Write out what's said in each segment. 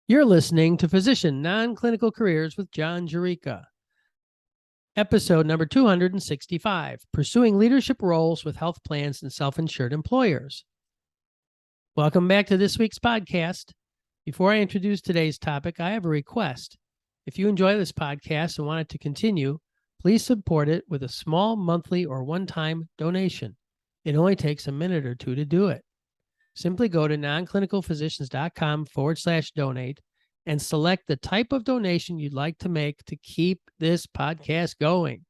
You're listening to Physician Non-Clinical Careers with John Jerica, episode number 265, Pursuing Leadership Roles with Health Plans and Self-Insured Employers. Welcome back to this week's podcast. Before I introduce today's topic, I have a request. If you enjoy this podcast and want it to continue, please support it with a small monthly or one-time donation. It only takes a minute or two to do it. Simply go to nonclinicalphysicians.com/donate and select the type of donation you'd like to make to keep this podcast going.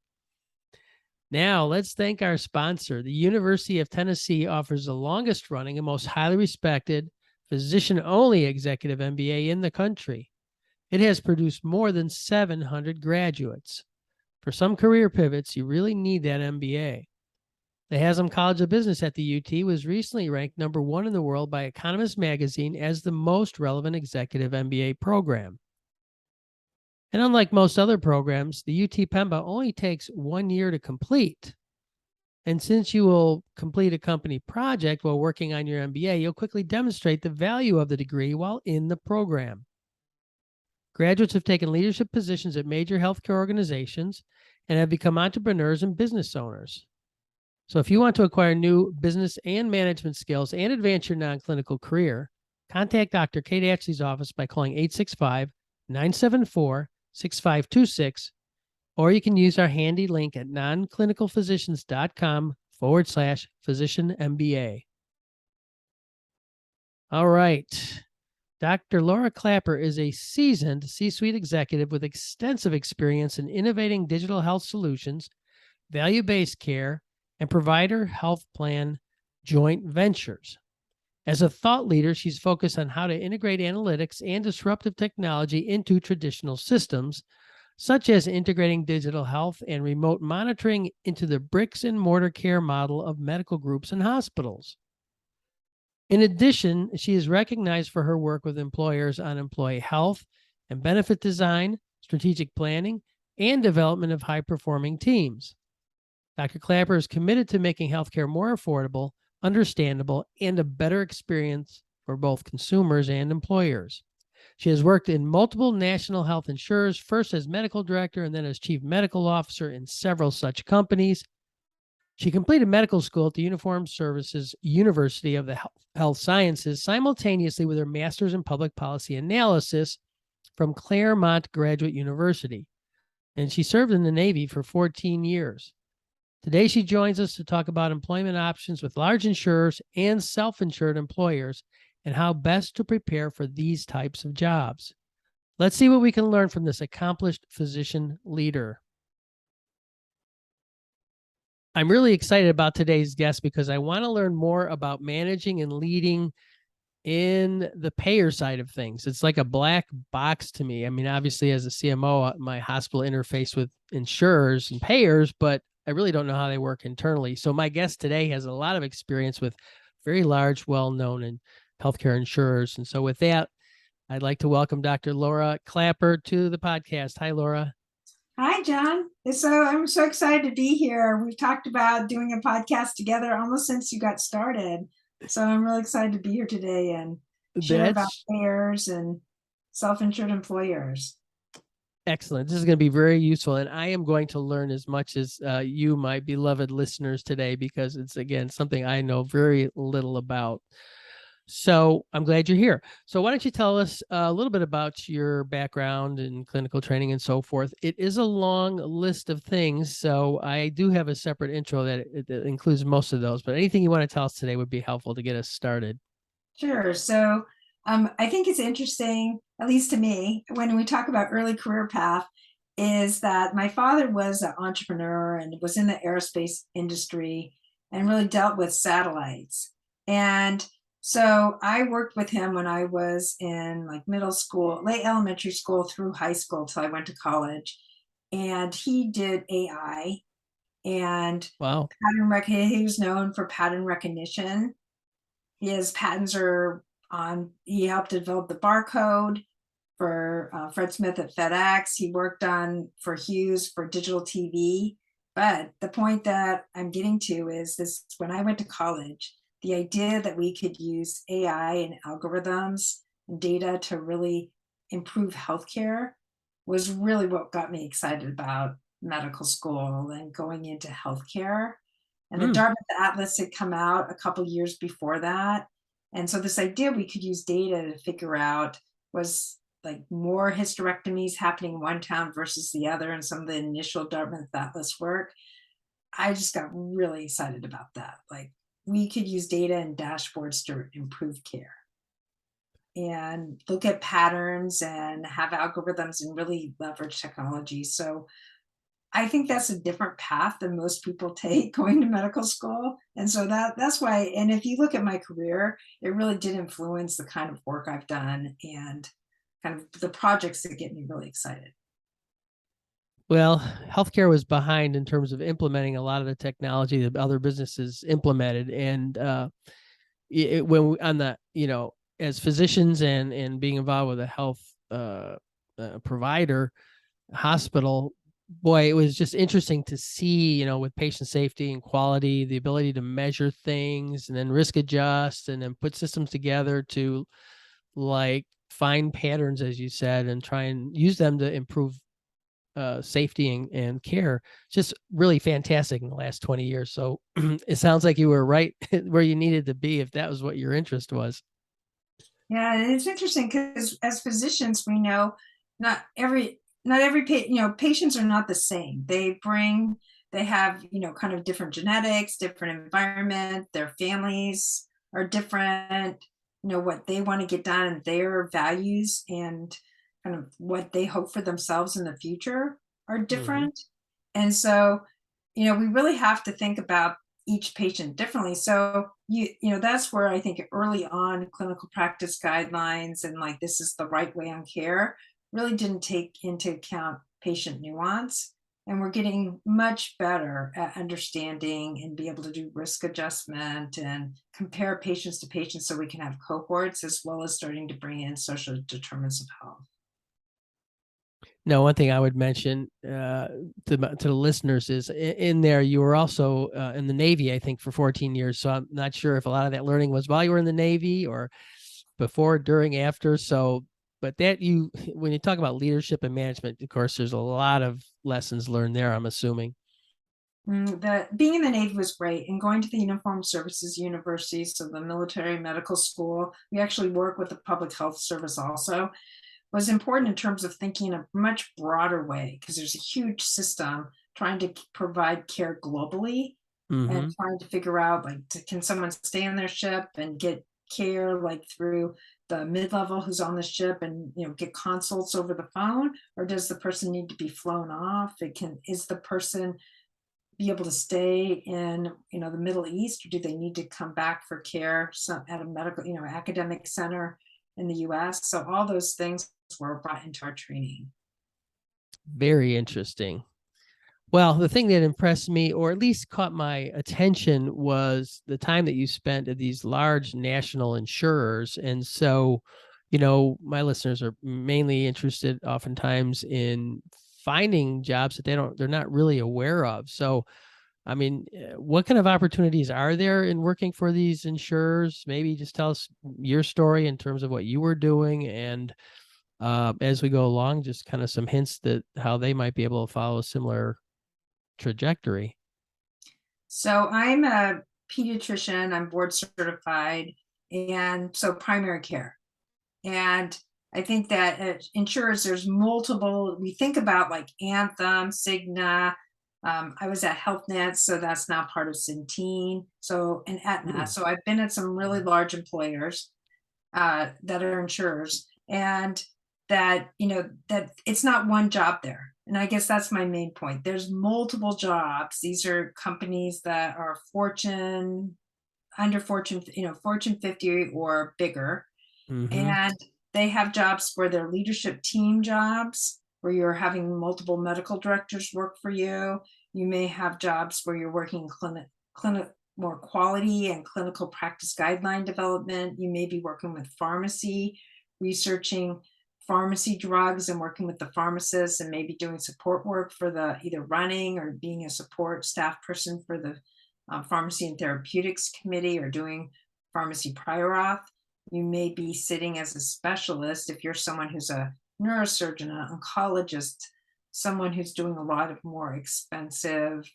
Now, let's thank our sponsor. The University of Tennessee offers the longest running and most highly respected physician-only executive MBA in the country. It has produced more than 700 graduates. For some career pivots, you really need that MBA. The Haslam College of Business at the UT was recently ranked number 1 in the world by Economist magazine as the most relevant executive MBA program. And unlike most other programs, the UT Pemba only takes 1 year to complete. And since you will complete a company project while working on your MBA, you'll quickly demonstrate the value of the degree while in the program. Graduates have taken leadership positions at major healthcare organizations and have become entrepreneurs and business owners. So if you want to acquire new business and management skills and advance your non-clinical career, contact Dr. Kate Ashley's office by calling 865-974-6526, or you can use our handy link at nonclinicalphysicians.com/physician MBA. All right. Dr. Laura Clapper is a seasoned C-suite executive with extensive experience in innovating digital health solutions, value-based care, and provider health plan joint ventures. As a thought leader, she's focused on how to integrate analytics and disruptive technology into traditional systems, such as integrating digital health and remote monitoring into the bricks and mortar care model of medical groups and hospitals. In addition, she is recognized for her work with employers on employee health and benefit design, strategic planning, and development of high-performing teams. Dr. Clapper is committed to making healthcare more affordable, understandable, and a better experience for both consumers and employers. She has worked in multiple national health insurers, first as medical director and then as chief medical officer in several such companies. She completed medical school at the Uniformed Services University of the Health Sciences simultaneously with her master's in public policy analysis from Claremont Graduate University, and she served in the Navy for 14 years. Today, she joins us to talk about employment options with large insurers and self-insured employers and how best to prepare for these types of jobs. Let's see what we can learn from this accomplished physician leader. I'm really excited about today's guest because I want to learn more about managing and leading in the payer side of things. It's like a black box to me. I mean, obviously, as a CMO, my hospital interface with insurers and payers, but I really don't know how they work internally. So my guest today has a lot of experience with very large, well-known and healthcare insurers. And so with that, I'd like to welcome Dr. Laura Clapper to the podcast. Hi, Laura. Hi, John. I'm so excited to be here. We've talked about doing a podcast together almost since you got started. So I'm really excited to be here today and share about payers and self-insured employers. Excellent. This is going to be very useful, and I am going to learn as much as you, my beloved listeners, today, because it's, again, something I know very little about. So I'm glad you're here. So why don't you tell us a little bit about your background and clinical training and so forth. It is a long list of things, so I do have a separate intro that includes most of those, but anything you want to tell us today would be helpful to get us started. Sure. So I think it's interesting, at least to me, when we talk about early career path, is that my father was an entrepreneur and was in the aerospace industry and really dealt with satellites. And so I worked with him when I was in like middle school, late elementary school through high school till I went to college. And he did AI and Wow. pattern recognition. He was known for pattern recognition. His patents are on, he helped develop the barcode for Fred Smith at FedEx. He worked on for Hughes for digital TV. But the point that I'm getting to is this: when I went to college, the idea that we could use AI and algorithms and data to really improve healthcare was really what got me excited about medical school and going into healthcare. And the Mm. Dartmouth Atlas had come out a couple years before that. And so this idea we could use data to figure out was like more hysterectomies happening in one town versus the other and some of the initial Dartmouth Atlas work. I just got really excited about that. Like we could use data and dashboards to improve care and look at patterns and have algorithms and really leverage technology. So I think that's a different path than most people take going to medical school. And so that's why, and if you look at my career, it really did influence the kind of work I've done and kind of the projects that get me really excited. Well, healthcare was behind in terms of implementing a lot of the technology that other businesses implemented, and when we, on the as physicians and being involved with a health provider hospital, boy, it was just interesting to see, with patient safety and quality, the ability to measure things and then risk adjust and then put systems together to like find patterns, as you said, and try and use them to improve safety and care. Just really fantastic in the last 20 years. So it sounds like you were right where you needed to be if that was what your interest was. Yeah, and it's interesting because as physicians, we know not every patients are not the same. They have kind of different genetics, different environment. Their families are different. What they want to get done and their values and kind of what they hope for themselves in the future are Hmm. different. And so, we really have to think about each patient differently. So that's where I think early on clinical practice guidelines and like this is the right way on care really didn't take into account patient nuance. And we're getting much better at understanding and be able to do risk adjustment and compare patients to patients so we can have cohorts as well as starting to bring in social determinants of health. No, one thing I would mention to the listeners is in there, you were also in the Navy, I think, for 14 years. So I'm not sure if a lot of that learning was while you were in the Navy or before, during, after. So, but when you talk about leadership and management, of course, there's a lot of lessons learned there, I'm assuming. The being in the Navy was great, and going to the Uniformed Services University, so the military medical school. We actually work with the Public Health Service also. Was important in terms of thinking in a much broader way because there's a huge system trying to provide care globally and Hmm. trying to figure out like can someone stay on their ship and get care like through the mid-level who's on the ship and get consults over the phone, or does the person need to be flown off? Is the person be able to stay in the Middle East, or do they need to come back for care at a medical academic center in the US? So all those things were brought into our training. Very interesting. Well, the thing that impressed me, or at least caught my attention, was the time that you spent at these large national insurers. And so, my listeners are mainly interested oftentimes in finding jobs that they're not really aware of. So, I mean, what kind of opportunities are there in working for these insurers? Maybe just tell us your story in terms of what you were doing, and as we go along, just kind of some hints that how they might be able to follow a similar trajectory. So I'm a pediatrician, I'm board certified, and so primary care. And I think that insurers, there's multiple, we think about like Anthem, Cigna. I was at HealthNet, so that's now part of Centene. So, and Aetna. Mm. So I've been at some really large employers that are insurers, and that it's not one job there. And I guess that's my main point. There's multiple jobs. These are companies that are Fortune 50 or bigger, Mhm. and they have jobs where they're leadership team jobs, where you're having multiple medical directors work for you. You may have jobs where you're working clinic more quality and clinical practice guideline development. You may be working with pharmacy, researching pharmacy drugs and working with the pharmacists and maybe doing support work for the either running or being a support staff person for the pharmacy and therapeutics committee or doing pharmacy prior auth. You may be sitting as a specialist if you're someone who's a neurosurgeon, an oncologist, someone who's doing a lot of more expensive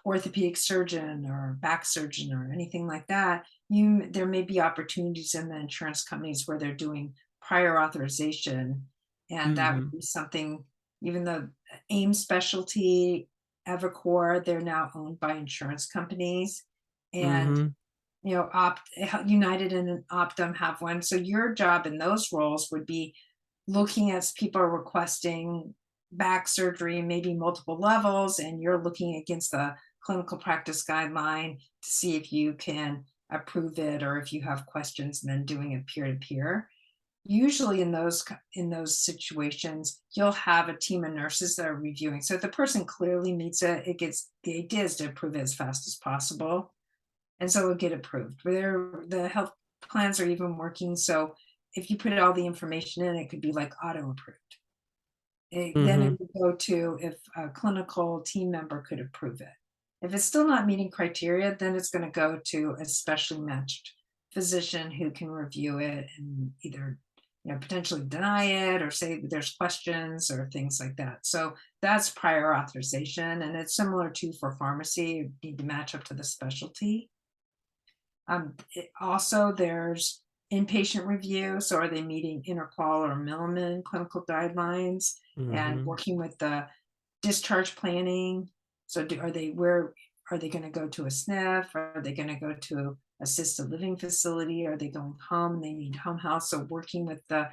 orthopedic surgeon or back surgeon or anything like that, there may be opportunities in the insurance companies where they're doing prior authorization, and that would Mm-hmm. be something. Even though AIM Specialty, Evercore, they're now owned by insurance companies, and Mm-hmm. United and Optum have one. So your job in those roles would be looking as people are requesting back surgery, maybe multiple levels, and you're looking against the clinical practice guideline to see if you can approve it or if you have questions, and then doing it peer to peer. Usually in those situations, you'll have a team of nurses that are reviewing. So if the person clearly meets it, the idea is to approve it as fast as possible. And so it'll get approved. The health plans are even working. So if you put all the information in, it could be like auto approved. Then Mm-hmm. it would go to if a clinical team member could approve it. If it's still not meeting criteria, then it's going to go to a specially matched physician who can review it and either potentially deny it or say that there's questions or things like that. So that's prior authorization, and it's similar to for pharmacy. You need to match up to the specialty. Also, there's inpatient review. So, are they meeting Interqual or Milliman clinical guidelines and Mm-hmm. working with the discharge planning? So, where are they going to go to a SNF? Are they going to go to assisted living facility? Are they going home and they need home health? So, working with the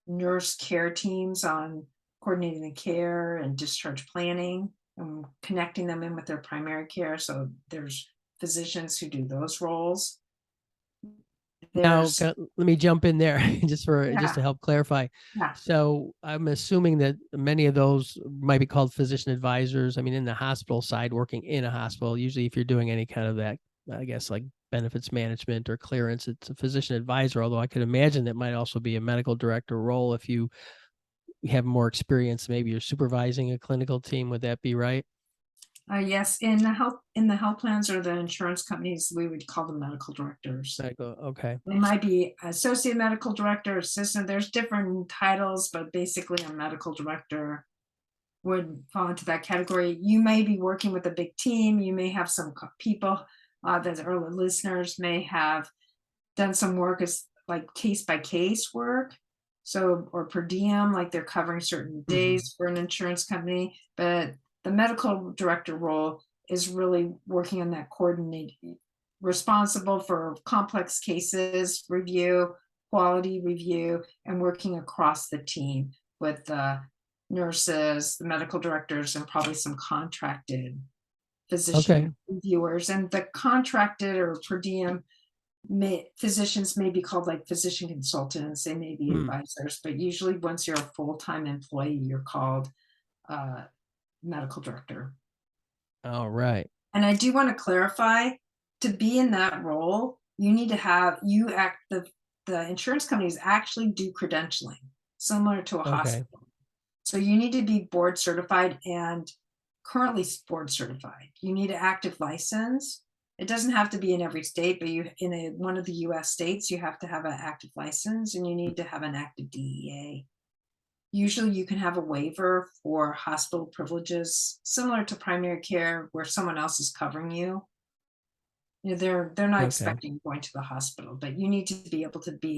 nurse care teams on coordinating the care and discharge planning and connecting them in with their primary care. So, there's physicians who do those roles. Now, There's let me jump in there just Yeah, to help clarify. yeah. So I'm assuming that many of those might be called physician advisors. I mean, in the hospital side, working in a hospital, usually if you're doing any kind of that, I guess like benefits management or clearance, it's a physician advisor. Although I could imagine that might also be a medical director role if you have more experience. Maybe you're supervising a clinical team. Would that be right? Yes, in the health plans or the insurance companies, we would call them medical directors. Medical. Okay. They might be associate medical director, assistant. There's different titles, but basically a medical director would fall into that category. You may be working with a big team. You may have some people that our listeners may have done some work as like case by case work. So, or per diem, like they're covering certain Mm-hmm. days for an insurance company. But the medical director role is really working on that coordinating, responsible for complex cases review, quality review, and working across the team with the nurses, the medical directors, and probably some contracted Okay. physician reviewers. And the contracted or per diem physicians may be called like physician consultants, they may be Mm. advisors, but usually once you're a full-time employee, you're called medical director. All right. And I do want to clarify, to be in that role, you need to have you act the insurance companies actually do credentialing similar to a Okay. hospital. So you need to be board certified and currently board certified. You need an active license. It doesn't have to be in every state, but one of the US states, you have to have an active license and you need to have an active DEA. Usually you can have a waiver for hospital privileges, similar to primary care where someone else is covering you. They're not Okay. expecting you going to the hospital, but you need to be able to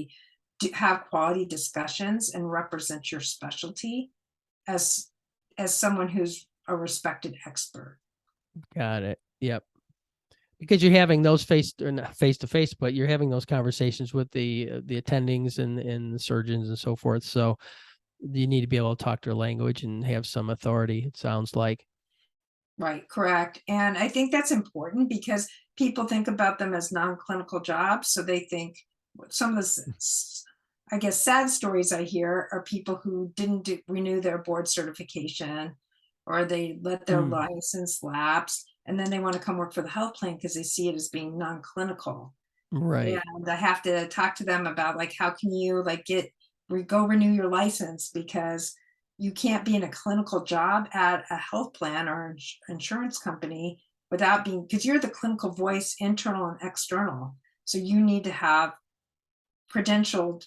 have quality discussions and represent your specialty as someone who's a respected expert. Got it. Yep. Because you're having those face or not face to face, but you're having those conversations with the attendings and the surgeons and so forth. So you need to be able to talk their language and have some authority. It sounds like. Right, correct. And I think that's important because people think about them as non-clinical jobs. So they think some of the, I guess, sad stories I hear are people who didn't renew their board certification or they let their Mm, license lapse and then they want to come work for the health plan because they see it as being non-clinical. right. And I have to talk to them about like how can you like go renew your license because you can't be in a clinical job at a health plan or insurance company without being because you're the clinical voice internal and external. So you need to have credentialed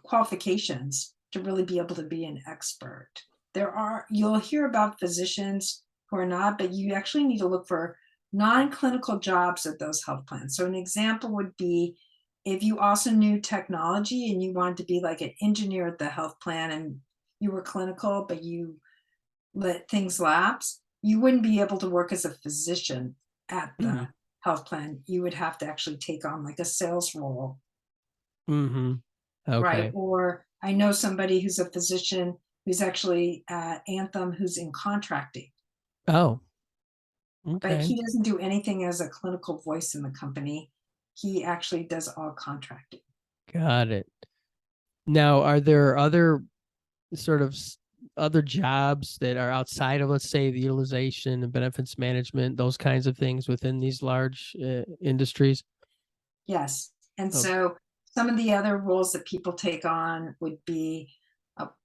qualifications to really be able to be an expert. You'll hear about physicians who are not, but you actually need to look for non-clinical jobs at those health plans. So an example would be if you also knew technology and you wanted to be like an engineer at the health plan and you were clinical, but you let things lapse, you wouldn't be able to work as a physician at the Mm-hmm. health plan. You would have to actually take on like a sales role, Mm-hmm. right? Okay. Or I know somebody who's a physician who's actually at Anthem who's in contracting, Oh, but okay. he doesn't do anything as a clinical voice in the company. He actually does all contracting. Got it. Now, are there other sort of other jobs that are outside of, let's say, the utilization and benefits management, those kinds of things within these large industries? Yes. And Okay. so some of the other roles that people take on would be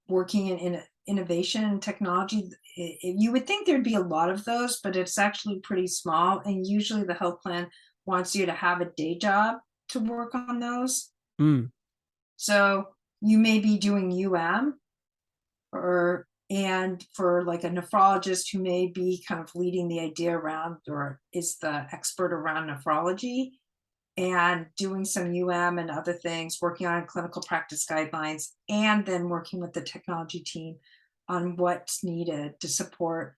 working in innovation and technology. You would think there'd be a lot of those, but it's actually pretty small. And usually the health plan wants you to have a day job to work on those. Mm, So you may be doing and for like a nephrologist who may be kind of leading the idea around or is the expert around nephrology and doing some and other things, working on clinical practice guidelines, and then working with the technology team on what's needed to support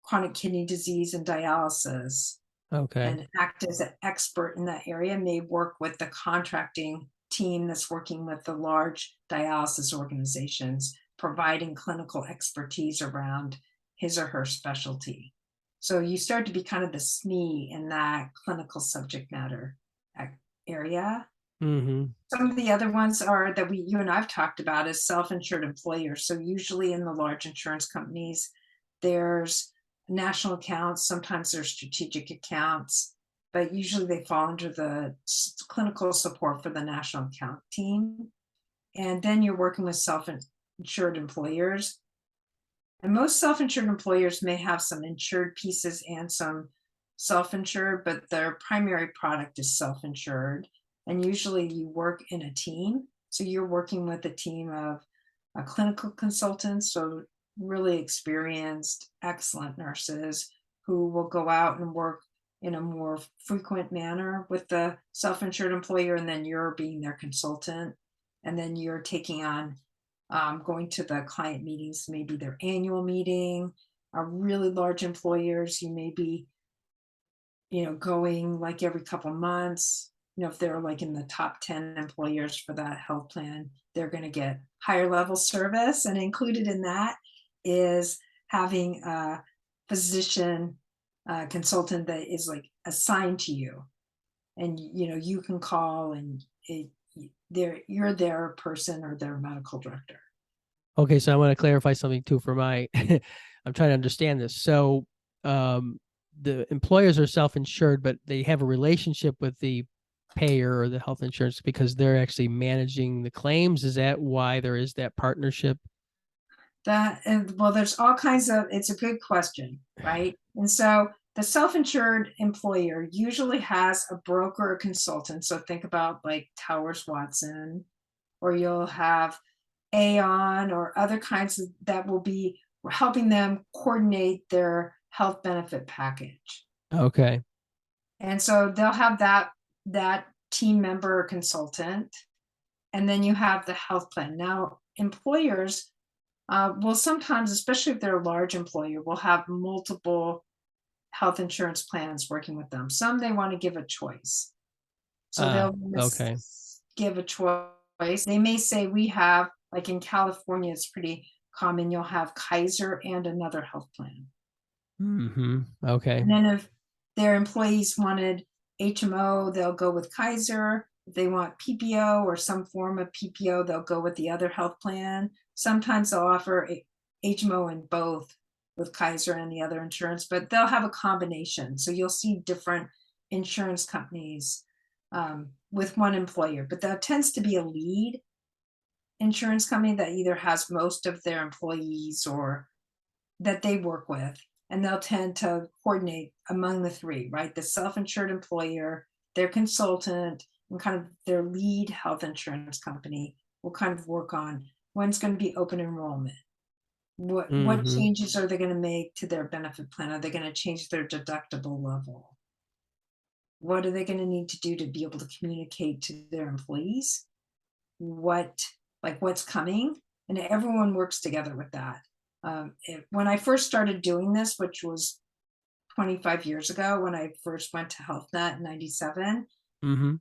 chronic kidney disease and dialysis, okay. and act as an expert in that area, may work with the contracting team that's working with the large dialysis organizations, providing clinical expertise around his or her specialty. So you start to be kind of the SME in that clinical subject matter area. Mm-hmm. Some of the other ones are that you and I've talked about is self-insured employers. So usually in the large insurance companies, there's national accounts, sometimes there's strategic accounts, but usually they fall under the clinical support for the national account team. And then you're working with self-insured employers. And most self-insured employers may have some insured pieces and some self-insured, but their primary product is self-insured. And usually you work in a team. So you're working with a team of clinical consultants, so really experienced, excellent nurses who will go out and work in a more frequent manner with the self-insured employer, and then you're being their consultant, and then you're taking on going to the client meetings, maybe their annual meeting. Are really large employers, you may be, going like every couple months. If they're like in the top 10 employers for that health plan, they're going to get higher level service. And included in that is having a physician consultant that is like assigned to you. And you can call and you're their person or their medical director. Okay, so I want to clarify something too for my I'm trying to understand this. So um the employers are self-insured, but they have a relationship with the payer or the health insurance because they're actually managing the claims. Is that why there is that partnership? Well, there's all kinds of, it's a good question, right? And so the self-insured employer usually has a broker or consultant. So think about like Towers Watson, or you'll have Aon or other kinds that will be helping them coordinate their health benefit package. Okay. And so they'll have that team member or consultant, and then you have the health plan. Now, employers will sometimes, especially if they're a large employer, will have multiple health insurance plans working with them. Some they want to give a choice. So they'll Okay. give a choice. They may say, we have, like in California, it's pretty common, you'll have Kaiser and another health plan. Mm-hmm. Okay. And then if their employees wanted HMO, they'll go with Kaiser. If they want PPO or some form of PPO, they'll go with the other health plan. Sometimes they'll offer HMO in both with Kaiser and the other insurance, but they'll have a combination. So you'll see different insurance companies with one employer, but that tends to be a lead insurance company that either has most of their employees or that they work with, and they'll tend to coordinate among the three, right? The self-insured employer, their consultant, and kind of their lead health insurance company will kind of work on when's going to be open enrollment. What Mm-hmm. changes are they going to make to their benefit plan? Are they going to change their deductible level? What are they going to need to do to be able to communicate to their employees what what's coming? And everyone works together with that. When I first started doing this, which was 25 years ago, when I first went to HealthNet in 97, Mm-hmm.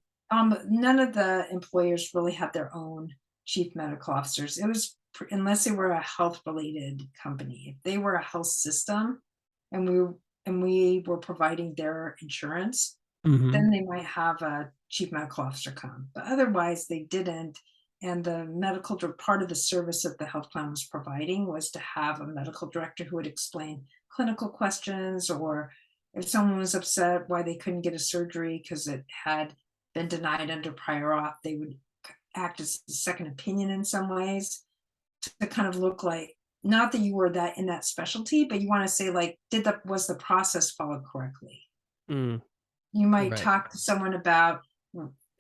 none of the employers really had their own chief medical officers. It was unless they were a health related company. If they were a health system and we were providing their insurance, Mm-hmm. then they might have a chief medical officer come, but otherwise they didn't. And the part of the service that the health plan was providing was to have a medical director who would explain clinical questions, or if someone was upset why they couldn't get a surgery because it had been denied under prior auth, they would act as a second opinion in some ways to kind of look like, not that you were that in that specialty, but you want to say like, was the process followed correctly? Mm. You might Right. talk to someone about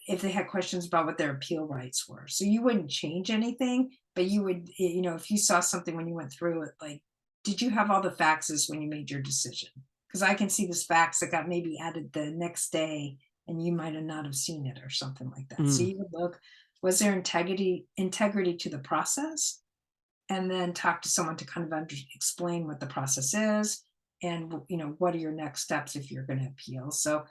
if they had questions about what their appeal rights were. So you wouldn't change anything, but you would, if you saw something when you went through it, like, did you have all the faxes when you made your decision? Because I can see this fax that got maybe added the next day and you might have not have seen it or something like that. So Mm. you would look, was there integrity to the process? And then talk to someone to kind of explain what the process is, and what are your next steps if you're going to appeal. So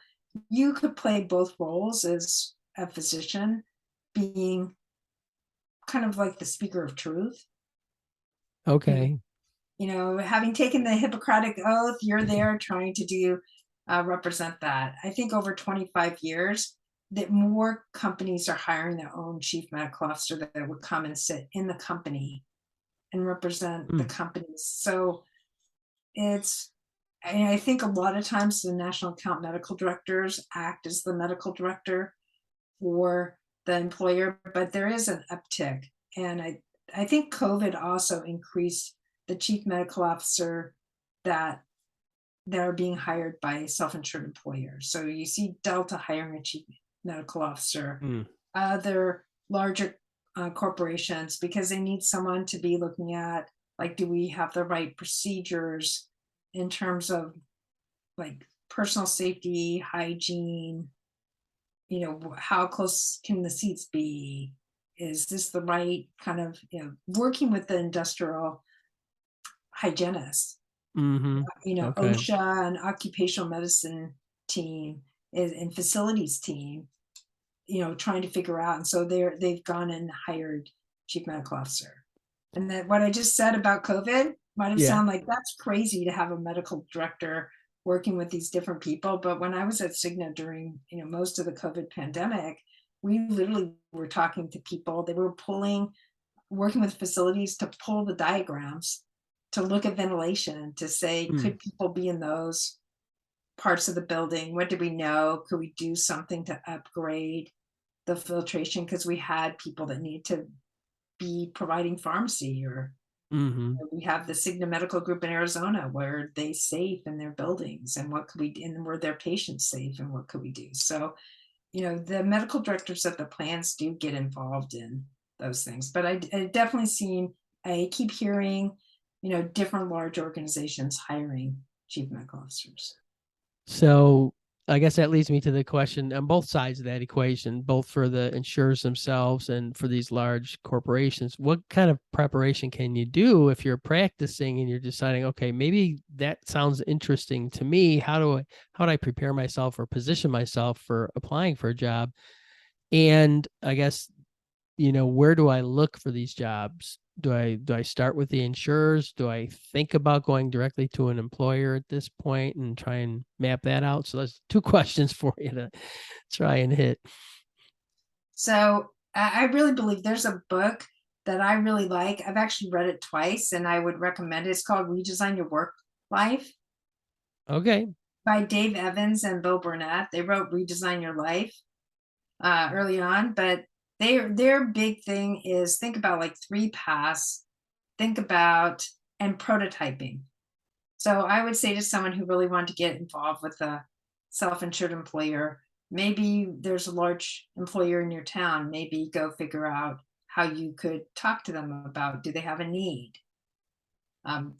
you could play both roles as a physician, being kind of like the speaker of truth. you know, Okay. Having taken the Hippocratic oath, you're there trying to do represent that. I think over 25 years that more companies are hiring their own chief medical officer that would come and sit in the company and represent the Mm. companies. So it's, I think a lot of times the national account medical directors act as the medical director for the employer, but there is an uptick. And I think COVID also increased the chief medical officer that are being hired by self-insured employers. So you see Delta hiring a chief medical officer, Mm. other larger corporations, because they need someone to be looking at, like, do we have the right procedures in terms of like personal safety, hygiene, how close can the seats be? Is this the right kind of, working with the industrial hygienist, Mm-hmm. Okay. OSHA and occupational medicine team and facilities team, trying to figure out. And so they've gone and hired chief medical officer. And then what I just said about COVID might have Yeah. sounded like that's crazy to have a medical director working with these different people. But when I was at Cigna during, most of the COVID pandemic, we literally were talking to people. They were working with facilities to pull the diagrams, to look at ventilation, to say, Mm. could people be in those parts of the building? What do we know? Could we do something to upgrade the filtration? Because we had people that need to be providing pharmacy, or Mm-hmm. we have the Cigna Medical Group in Arizona. Were they safe in their buildings, and what could we, and were their patients safe, and what could we do? So, the medical directors at the plants do get involved in those things. But I definitely I keep hearing, different large organizations hiring chief medical officers. So I guess that leads me to the question on both sides of that equation, both for the insurers themselves and for these large corporations. What kind of preparation can you do if you're practicing and you're deciding, okay, maybe that sounds interesting to me. How do I prepare myself or position myself for applying for a job? And I guess, where do I look for these jobs? Do I start with the insurers? Do I think about going directly to an employer at this point and try and map that out? So that's two questions for you to try and hit. So I really believe there's a book that I really like. I've actually read it twice and I would recommend it. It's called Redesign Your Work Life Okay. by Dave Evans and Bill Burnett. They wrote Redesign Your Life early on, but their big thing is think about like 3 paths, think about, and prototyping. So I would say to someone who really wanted to get involved with a self-insured employer, maybe there's a large employer in your town, maybe go figure out how you could talk to them about, do they have a need?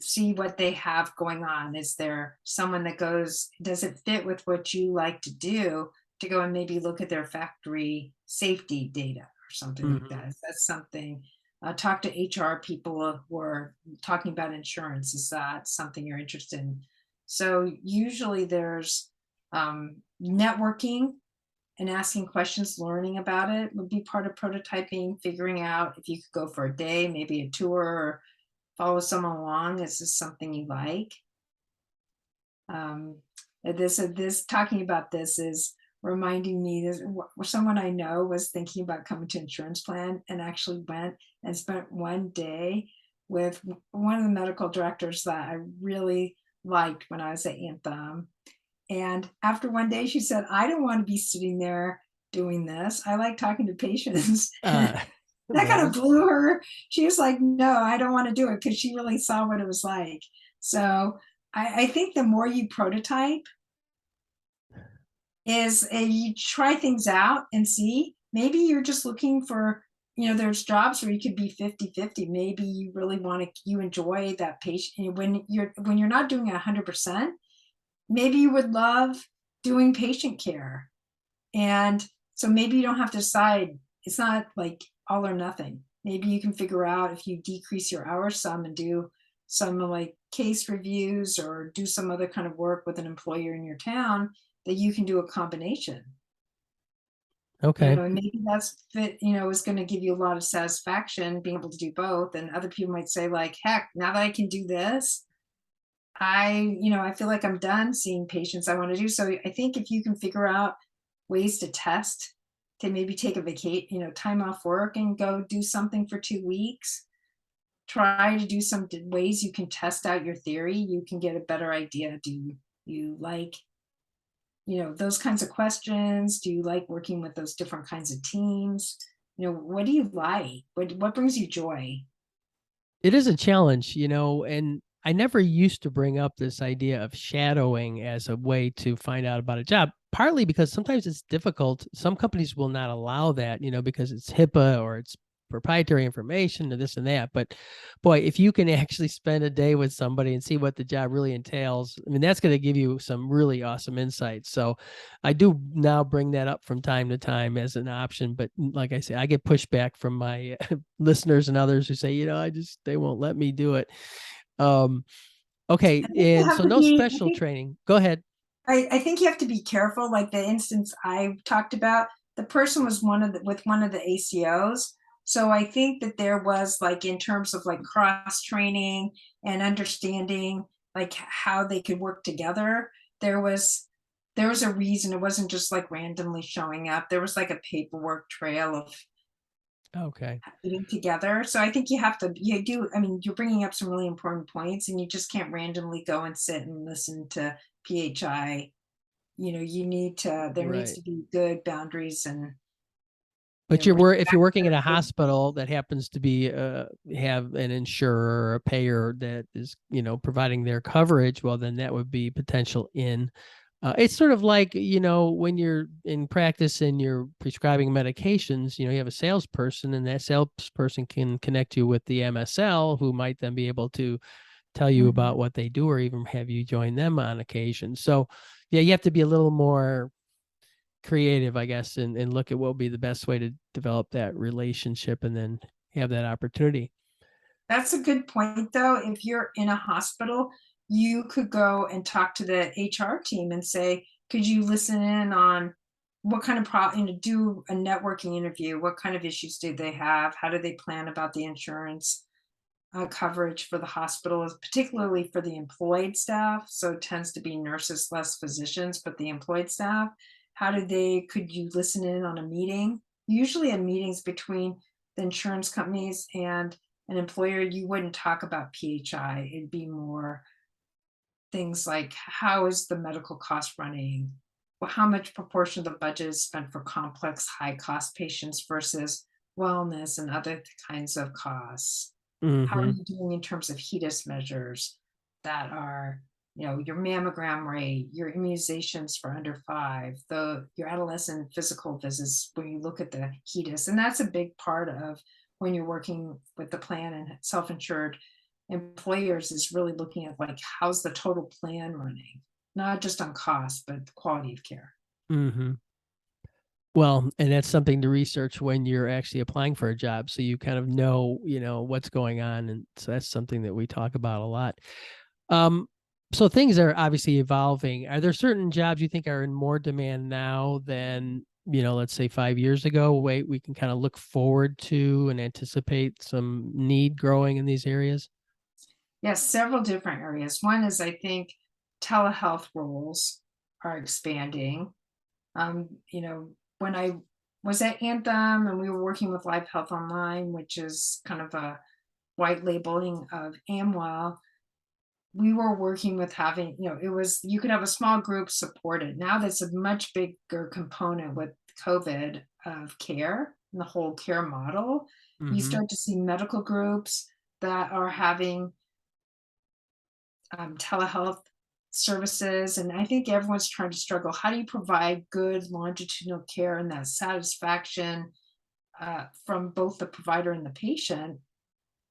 See what they have going on. Is there someone that goes, does it fit with what you like to do, to go and maybe look at their factory safety data or something like Hmm. that? Is that something? Talk to HR people who are talking about insurance. Is that something you're interested in? So usually there's networking and asking questions, learning about it would be part of prototyping, figuring out if you could go for a day, maybe a tour, or follow someone along. Is this something you like? Um, this talking about this is reminding me that someone I know was thinking about coming to insurance plan and actually went and spent one day with one of the medical directors that I really liked when I was at Anthem. And after one day, she said, "I don't want to be sitting there doing this. I like talking to patients." Uh, That kind of well, blew her. She was like, "No, I don't want to do it," because she really saw what it was like. So I think the more you prototype is you try things out and see. Maybe you're just looking for, there's jobs where you could be 50-50. Maybe you really want to, you enjoy that patient. When you're not doing 100%, maybe you would love doing patient care. And so maybe you don't have to decide. It's not like all or nothing. Maybe you can figure out if you decrease your hours some and do some like case reviews or do some other kind of work with an employer in your town, that you can do a combination. okay. And maybe that's fit, is going to give you a lot of satisfaction being able to do both. And other people might say, like, heck, now that I can do this, I feel like I'm done seeing patients I want to do. So I think if you can figure out ways to test, to maybe take a time off work and go do something for 2 weeks, try to do some ways you can test out your theory. You can get a better idea. Do you like, those kinds of questions? Do you like working with those different kinds of teams? What do you like? What brings you joy? It is a challenge, and I never used to bring up this idea of shadowing as a way to find out about a job, partly because sometimes it's difficult. Some companies will not allow that, because it's HIPAA or it's proprietary information or this and that. But boy, if you can actually spend a day with somebody and see what the job really entails, I mean, that's going to give you some really awesome insights. So I do now bring that up from time to time as an option. But like I say, I get pushback from my listeners and others who say, they won't let me do it. Um, okay. I think you And have so to no be, special training. Go ahead. I think you have to be careful. Like the instance I talked about, the person was with one of the ACOs. So I think that there was, like, in terms of like cross training and understanding like how they could work together, there was there was a reason. It wasn't just like randomly showing up. There was like a paperwork trail of Okay. getting together. So I think you do. I mean, you're bringing up some really important points, and you just can't randomly go and sit and listen to PHI. There needs Right. to be good boundaries and, But if you're respect working for at a the hospital that happens to be have an insurer or a payer that is providing their coverage, well then that would be potential in. It's sort of like when you're in practice and you're prescribing medications, you have a salesperson, and that salesperson can connect you with the MSL, who might then be able to tell you Mhm. about what they do or even have you join them on occasion. So yeah, you have to be a little more creative, I guess, and look at what would be the best way to develop that relationship and then have that opportunity. That's a good point, though. If you're in a hospital, you could go and talk to the HR team and say, could you listen in on what kind of do a networking interview? What kind of issues do they have? How do they plan about the insurance coverage for the hospital, particularly for the employed staff? So it tends to be nurses, less physicians, but the employed staff. Could you listen in on a meeting? Usually, a meetings between the insurance companies and an employer, you wouldn't talk about PHI. It'd be more things like, how is the medical cost running? Well, how much proportion of the budget is spent for complex, high cost patients versus wellness and other kinds of costs? How are Hmm. you doing in terms of HEDIS measures that are, your mammogram rate, your immunizations for under 5, your adolescent physical visits where you look at the HEDIS? And that's a big part of when you're working with the plan and self-insured employers is really looking at like how's the total plan running, not just on cost, but the quality of care. Hmm. Well, and that's something to research when you're actually applying for a job, so you kind of know, what's going on, and so that's something that we talk about a lot. Um, so things are obviously evolving. Are there certain jobs you think are in more demand now than, let's say 5 years ago? Wait, we can kind of look forward to and anticipate some need growing in these areas? Yes, several different areas. One is I think telehealth roles are expanding. When I was at Anthem and we were working with Live Health Online, which is kind of a white labeling of Amwell, we were working with having, it was, you could have a small group supported. Now that's a much bigger component with COVID of care and the whole care model. You Hmm. start to see medical groups that are having telehealth services. And I think everyone's trying to struggle. How do you provide good longitudinal care and that satisfaction from both the provider and the patient,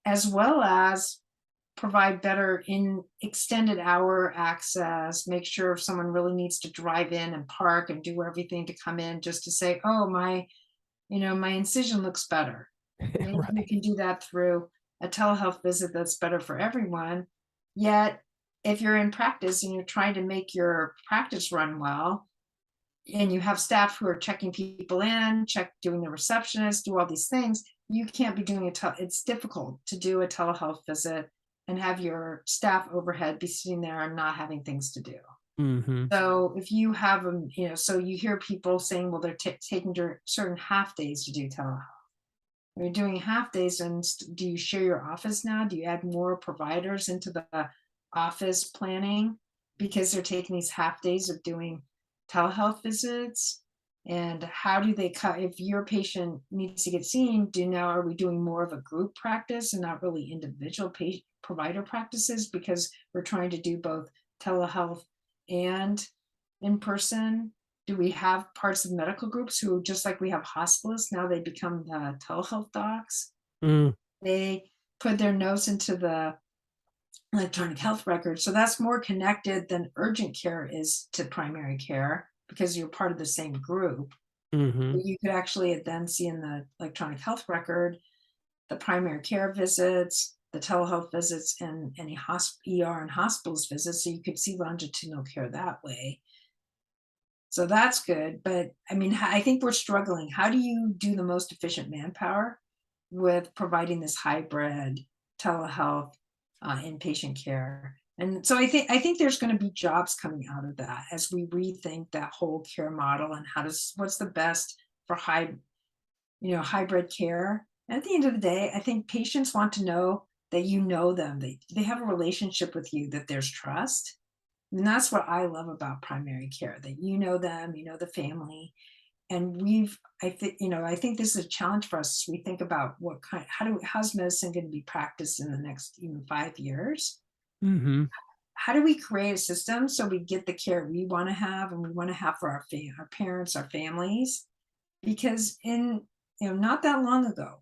as well as provide better in extended hour access, make sure if someone really needs to drive in and park and do everything to come in just to say, oh, my incision looks better. Maybe you Right. can do that through a telehealth visit that's better for everyone. Yet, if you're in practice and you're trying to make your practice run well, and you have staff who are checking people in, doing the receptionist, do all these things, you can't be doing it's difficult to do a telehealth visit and have your staff overhead be sitting there and not having things to do. Hmm. So if you have them, so you hear people saying, well, they're taking certain half days to do telehealth. When you're doing half days, and do you share your office now? Do you add more providers into the office planning because they're taking these half days of doing telehealth visits? And how do they cut if your patient needs to get seen? Are we doing more of a group practice and not really individual patient provider practices because we're trying to do both telehealth and in person? Do we have parts of medical groups who, just like we have hospitalists, now they become the telehealth docs? Mm, They put their notes into the electronic health record. So that's more connected than urgent care is to primary care because you're part of the same group. hmm. But you could actually then see in the electronic health record the primary care visits, the telehealth visits, and any ER and hospitals visits. So you could see longitudinal care that way. So that's good, but I mean, I think we're struggling. How do you do the most efficient manpower with providing this hybrid telehealth inpatient care? And so I think there's going to be jobs coming out of that as we rethink that whole care model and what's the best for hybrid care. And at the end of the day, I think patients want to know that you know them, they have a relationship with you, that there's trust, and that's what I love about primary care, that you know them, you know the family. And I think this is a challenge for us. We think about how's medicine going to be practiced in the next even 5 years? Hmm. How do we create a system so we get the care we want to have and we want to have for our parents, our families? Because in not that long ago,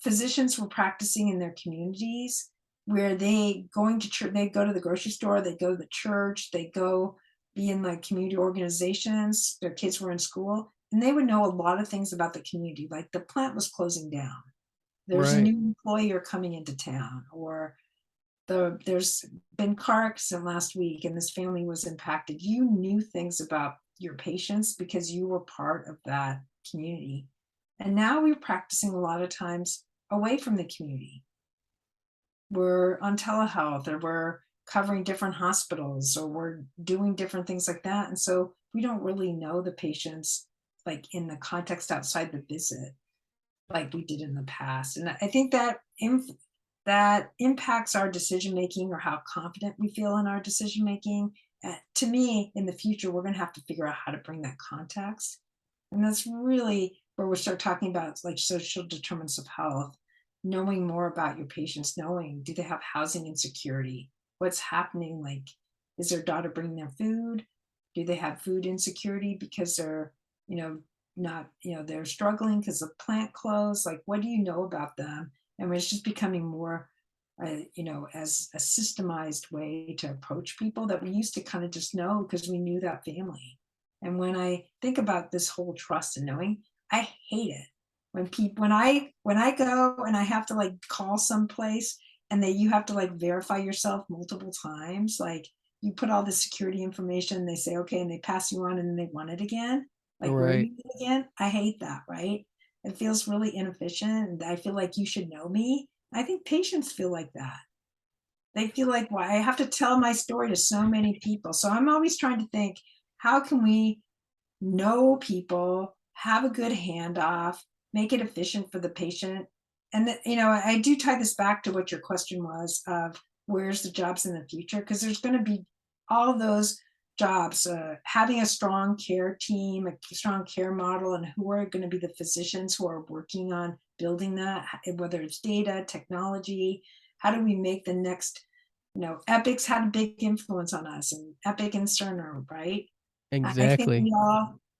physicians were practicing in their communities where they go to the grocery store, they go to the church, they go be in like community organizations, their kids were in school, and they would know a lot of things about the community, like the plant was closing down, there's a Right. new employer coming into town, or there's been car accident last week and this family was impacted. You knew things about your patients because you were part of that community. And now we're practicing a lot of times away from the community. We're on telehealth or we're covering different hospitals or we're doing different things like that. And so we don't really know the patients like in the context outside the visit like we did in the past. And I think that impacts our decision making or how confident we feel in our decision making. To me, in the future, we're going to have to figure out how to bring that context. And that's really where we start talking about like social determinants of health, knowing more about your patients, knowing do they have housing insecurity? What's happening? Like, is their daughter bringing their food? Do they have food insecurity because they're, you know, not, they're struggling because the plant closed. Like, what do you know about them? And it's just becoming more, as a systemized way to approach people that we used to kind of just know because we knew that family. And when I think about this whole trust and knowing, I hate it when people when I go and I have to like call someplace and you have to like verify yourself multiple times. Like, you put all the security information, they say okay, and they pass you on, and then they want it again. Like, where are Right. you again? I hate that, right? It feels really inefficient, and I feel like you should know me. I think patients feel like that. They feel like, well, I have to tell my story to so many people. So I'm always trying to think, how can we know people, have a good handoff, make it efficient for the patient? And I do tie this back to what your question was of where's the jobs in the future, because there's going to be all those jobs, having a strong care team, a strong care model, and who are going to be the physicians who are working on building that, whether it's data, technology. How do we make the next, Epic's had a big influence on us, and Epic and Cerner, right? I think Exactly.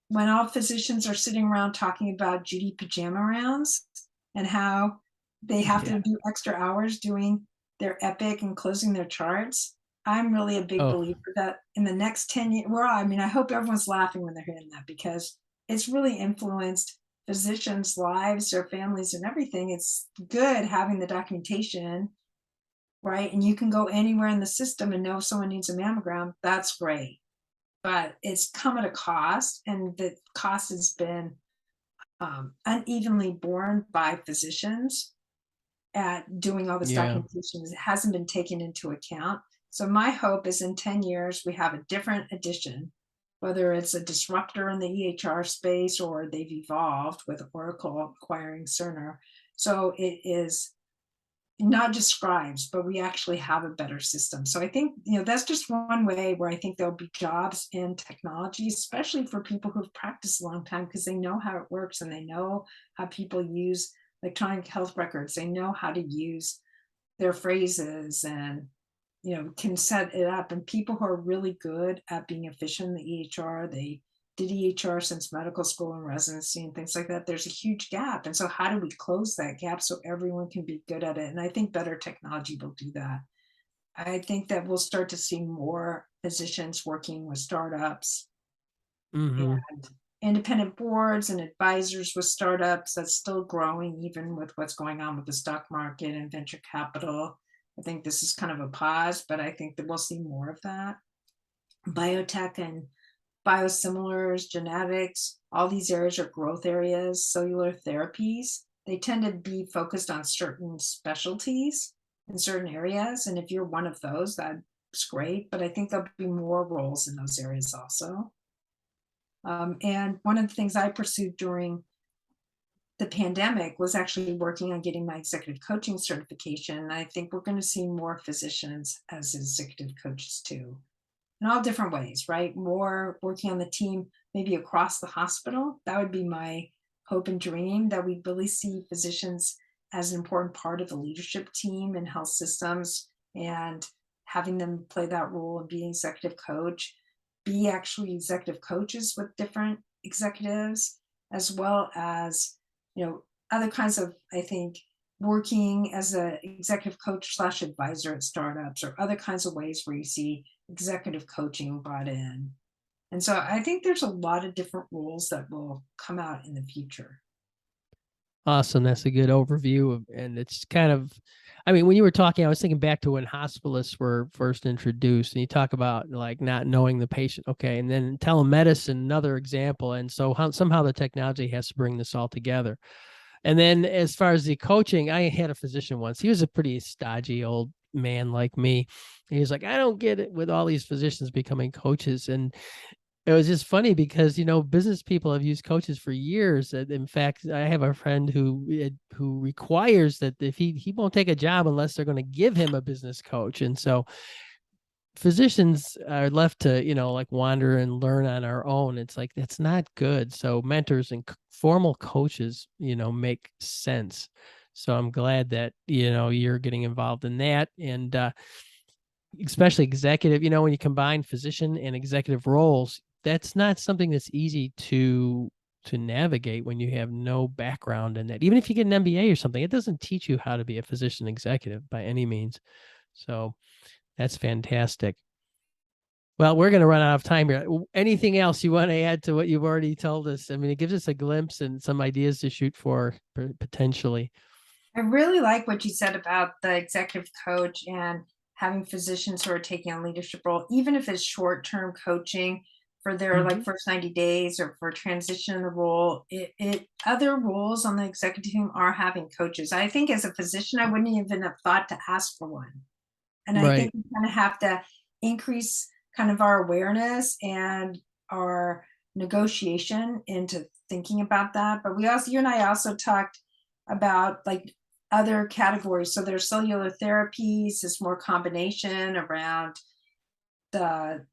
when all physicians are sitting around talking about Judy pajama rounds and how they have Yeah. to do extra hours doing their Epic and closing their charts, I'm really a big Oh, believer that in the next 10 years, well, I mean, I hope everyone's laughing when they're hearing that, because it's really influenced physicians' lives, their families, and everything. It's good having the documentation, right? And you can go anywhere in the system and know if someone needs a mammogram. That's great, but it's come at a cost, and the cost has been unevenly borne by physicians at doing all this yeah. documentation. It hasn't been taken into account. So my hope is in 10 years we have a different edition, whether it's a disruptor in the EHR space or they've evolved with Oracle acquiring Cerner. So it is not just scribes, but we actually have a better system. So I think, that's just one way where I think there'll be jobs in technology, especially for people who've practiced a long time, because they know how it works and they know how people use electronic health records. They know how to use their phrases and, can set it up. And people who are really good at being efficient in the EHR, they did EHR since medical school and residency and things like that. There's a huge gap. And so how do we close that gap so everyone can be good at it? And I think better technology will do that. I think that we'll start to see more physicians working with startups Mm-hmm. and independent boards and advisors with startups. That's still growing, even with what's going on with the stock market and venture capital. I think this is kind of a pause, but I think that we'll see more of that. Biotech and biosimilars, genetics, all these areas are growth areas. Cellular therapies, they tend to be focused on certain specialties in certain areas. And if you're one of those, that's great. But I think there'll be more roles in those areas also. And one of the things I pursued during the pandemic was actually working on getting my executive coaching certification. And I think we're going to see more physicians as executive coaches too, in all different ways, right? More working on the team, maybe across the hospital. That would be my hope and dream, that we really see physicians as an important part of the leadership team in health systems, and having them play that role and be executive coach, be actually executive coaches with different executives, as well as, other kinds of, I think, working as a executive coach slash advisor at startups, or other kinds of ways where you see executive coaching brought in. And so I think there's a lot of different roles that will come out in the future. Awesome. That's a good overview. And it's kind of, I mean, when you were talking, I was thinking back to when hospitalists were first introduced, and you talk about like not knowing the patient. Okay. And then telemedicine, another example. And so somehow the technology has to bring this all together. And then as far as the coaching, I had a physician once. He was a pretty stodgy old man like me. He was like, I don't get it with all these physicians becoming coaches. And it was just funny because business people have used coaches for years. And in fact, I have a friend who requires that if he won't take a job unless they're going to give him a business coach. And so physicians are left to like wander and learn on our own. It's like that's not good. So mentors and formal coaches make sense. So I'm glad that you're getting involved in that. And especially executive, when you combine physician and executive roles, that's not something that's easy to to navigate when you have no background in that. Even if you get an MBA or something, it doesn't teach you how to be a physician executive by any means. So that's fantastic. Well, we're going to run out of time here. Anything else you want to add to what you've already told us? I mean, it gives us a glimpse and some ideas to shoot for potentially. I really like what you said about the executive coach and having physicians who are taking on leadership role, even if it's short-term coaching for their like first 90 days or for transition in the role. It other roles on the executive team are having coaches. I think as a physician, I wouldn't even have thought to ask for one. And I Right. think we kind of have to increase kind of our awareness and our negotiation into thinking about that. But we also, you and I also talked about like other categories. So there's cellular therapies, there's more combination around the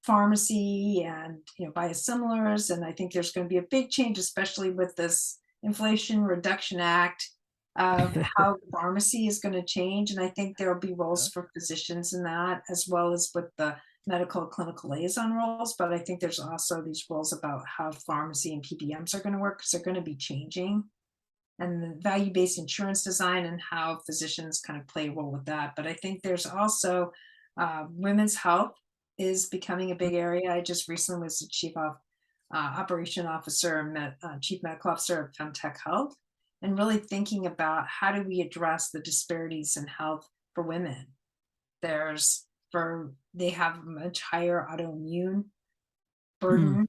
pharmacy and biosimilars. And I think there's going to be a big change, especially with this Inflation Reduction Act, of how pharmacy is going to change. And I think there will be roles for physicians in that, as well as with the medical clinical liaison roles. But I think there's also these roles about how pharmacy and PBMs are going to work, because they're going to be changing, and the value-based insurance design and how physicians kind of play a role with that. But I think there's also women's health is becoming a big area. I just recently was the chief of operation officer and chief medical officer of Femtech Health, and really thinking about how do we address the disparities in health for women. They have a much higher autoimmune burden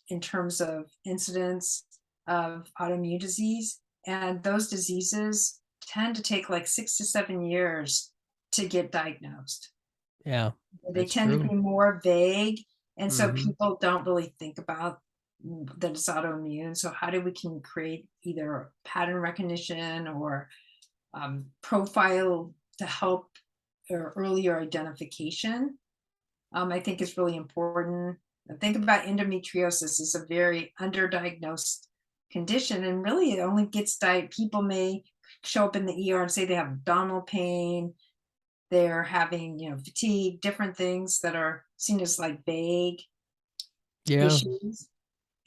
in terms of incidence of autoimmune disease. And those diseases tend to take like 6 to 7 years to get diagnosed. Yeah. They tend to be more vague. And so people don't really think about that it's autoimmune. So how do we can create either pattern recognition or profile to help or earlier identification? I think is really important. Think about endometriosis is a very underdiagnosed condition, and really it only gets people may show up in the ER and say they have abdominal pain, they're having fatigue, different things that are seen as like vague issues.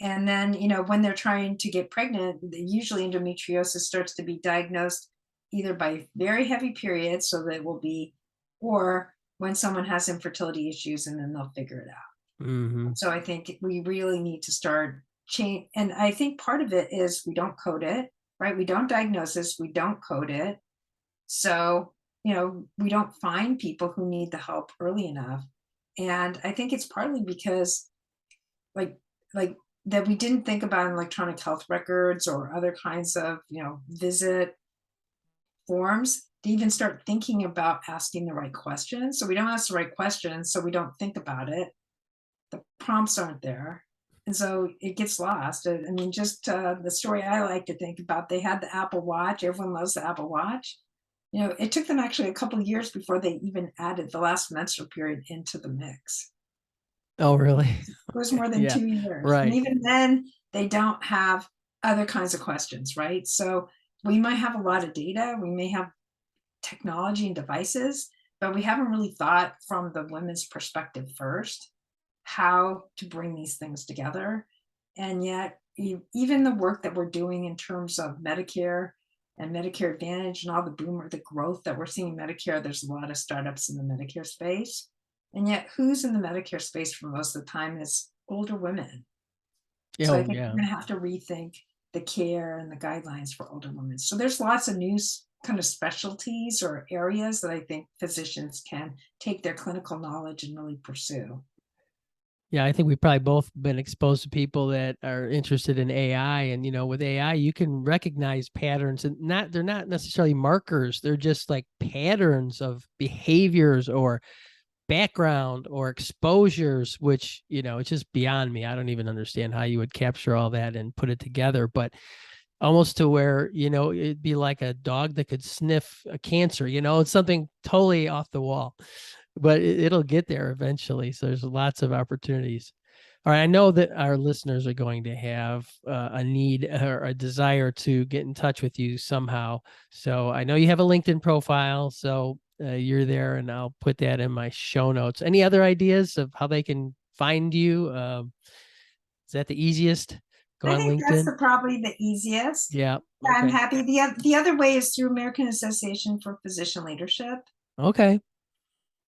And then when they're trying to get pregnant, usually endometriosis starts to be diagnosed either by very heavy periods, so that will be, or when someone has infertility issues, and then they'll figure it out. So I think we really need to start change. And I think part of it is we don't code it, right? We don't diagnose this, we don't code it. So, we don't find people who need the help early enough. And I think it's partly because like that we didn't think about electronic health records or other kinds of, visit forms to even start thinking about asking the right questions. So we don't ask the right questions, so we don't think about it. The prompts aren't there. And so it gets lost. I mean, just the story I like to think about, they had the Apple Watch. Everyone loves the Apple Watch. It took them actually a couple of years before they even added the last menstrual period into the mix. Oh, really? It was more than 2 years. Right. And even then, they don't have other kinds of questions, right? So we might have a lot of data, we may have technology and devices, but we haven't really thought from the women's perspective first how to bring these things together. And yet, even the work that we're doing in terms of Medicare and Medicare Advantage and all the growth that we're seeing in Medicare, there's a lot of startups in the Medicare space. And yet, who's in the Medicare space for most of the time is older women. So I think we're going to have to rethink the care and the guidelines for older women. So there's lots of new kind of specialties or areas that I think physicians can take their clinical knowledge and really pursue. Yeah, I think we've probably both been exposed to people that are interested in AI, and with AI, you can recognize patterns, and they're not necessarily markers; they're just like patterns of behaviors or background or exposures, which it's just beyond me. I don't even understand how you would capture all that and put it together, but almost to where it'd be like a dog that could sniff a cancer. It's something totally off the wall, but it'll get there eventually. So there's lots of opportunities. All right, I know that our listeners are going to have a need or a desire to get in touch with you somehow. So I know you have a LinkedIn profile, so you're there, and I'll put that in my show notes. Any other ideas of how they can find you? Is that the easiest? Go I on think that's LinkedIn? probably the easiest. Yeah. Yeah, I'm Okay. happy. The other way is through American Association for Physician Leadership. Okay.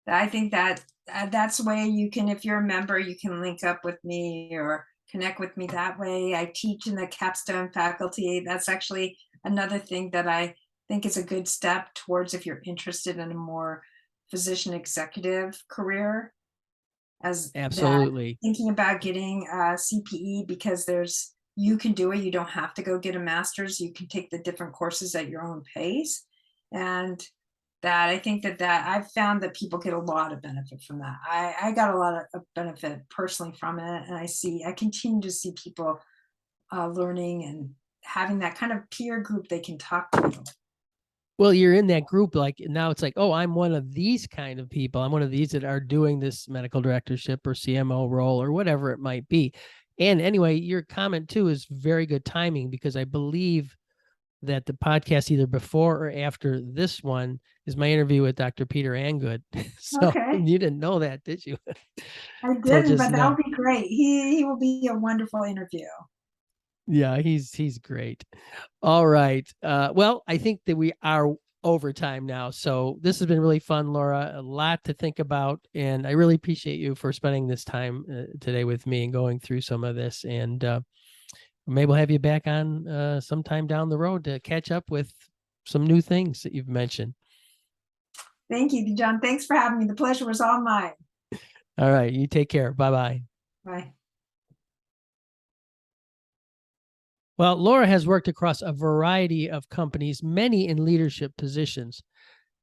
I think that that's the way you can, if you're a member, you can link up with me or connect with me that way. I teach in the capstone faculty. That's actually another thing that I think is a good step towards if you're interested in a more physician executive career, as that Absolutely. thinking about getting a CPE, because you can do it. You don't have to go get a master's. You can take the different courses at your own pace. And that I think that I've found that people get a lot of benefit from that. I got a lot of benefit personally from it. And I continue to see people learning and having that kind of peer group they can talk to. Well, you're in that group, like now it's like, oh, I'm one of these kind of people. I'm one of these that are doing this medical directorship or CMO role or whatever it might be. And anyway, your comment too is very good timing because I believe that the podcast either before or after this one is my interview with Dr. Peter Angood. So Okay. you didn't know that, did you? I Till didn't, just but that now. would be great. He will be a wonderful interview. Yeah, he's great. All right. Well, I think that we are over time now. So this has been really fun, Laura. A lot to think about, and I really appreciate you for spending this time today with me and going through some of this. And maybe we'll have you back on sometime down the road to catch up with some new things that you've mentioned. Thank you, John. Thanks for having me. The pleasure was all mine. All right. You take care. Bye bye. Bye. Well, Laura has worked across a variety of companies, many in leadership positions.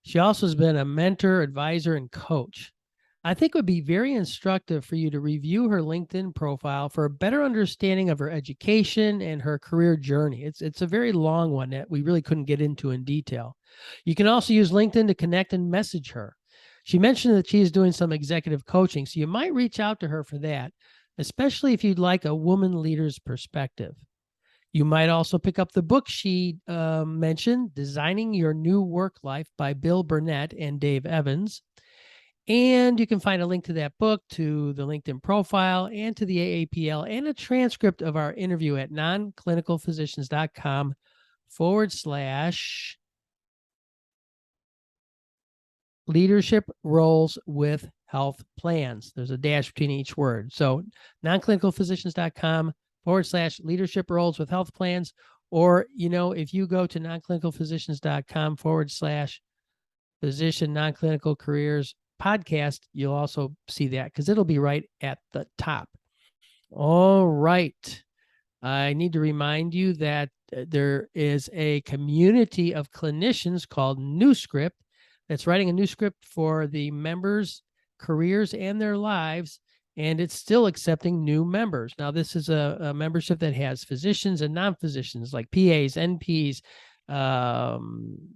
She also has been a mentor, advisor, and coach. I think it would be very instructive for you to review her LinkedIn profile for a better understanding of her education and her career journey. It's a very long one that we really couldn't get into in detail. You can also use LinkedIn to connect and message her. She mentioned that she is doing some executive coaching, so you might reach out to her for that, especially if you'd like a woman leader's perspective. You might also pick up the book she mentioned, Designing Your New Work Life by Bill Burnett and Dave Evans. And you can find a link to that book, to the LinkedIn profile, and to the AAPL, and a transcript of our interview at nonclinicalphysicians.com/leadership roles with health plans. There's a dash between each word. So nonclinicalphysicians.com/leadership roles with health plans. Or, if you go to nonclinicalphysicians.com/physician non-clinical careers podcast, you'll also see that because it'll be right at the top. All right. I need to remind you that there is a community of clinicians called NewScript that's writing a new script for the members' careers and their lives, and it's still accepting new members. Now, this is a membership that has physicians and non-physicians like PAs, NPs,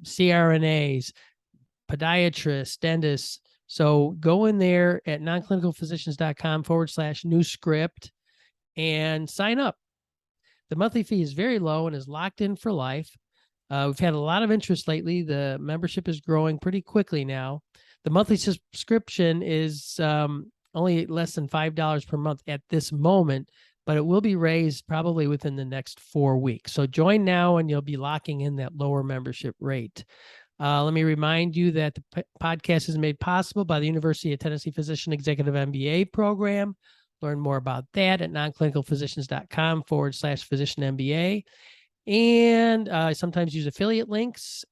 CRNAs, podiatrists, dentists. So go in there at nonclinicalphysicians.com/new script and sign up. The monthly fee is very low and is locked in for life. We've had a lot of interest lately. The membership is growing pretty quickly now. The monthly subscription is only less than $5 per month at this moment, but it will be raised probably within the next 4 weeks. So join now and you'll be locking in that lower membership rate. Let me remind you that the podcast is made possible by the University of Tennessee Physician Executive MBA program. Learn more about that at nonclinicalphysicians.com/physician MBA. And I sometimes use affiliate links.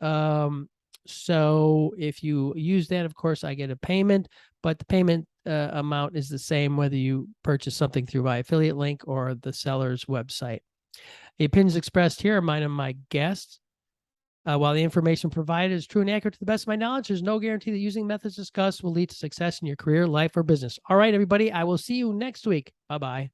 So if you use that, of course, I get a payment, but the payment amount is the same whether you purchase something through my affiliate link or the seller's website. The opinions expressed here are mine and my guests. While the information provided is true and accurate to the best of my knowledge, there's no guarantee that using methods discussed will lead to success in your career, life, or business. All right, everybody, I will see you next week. Bye-bye.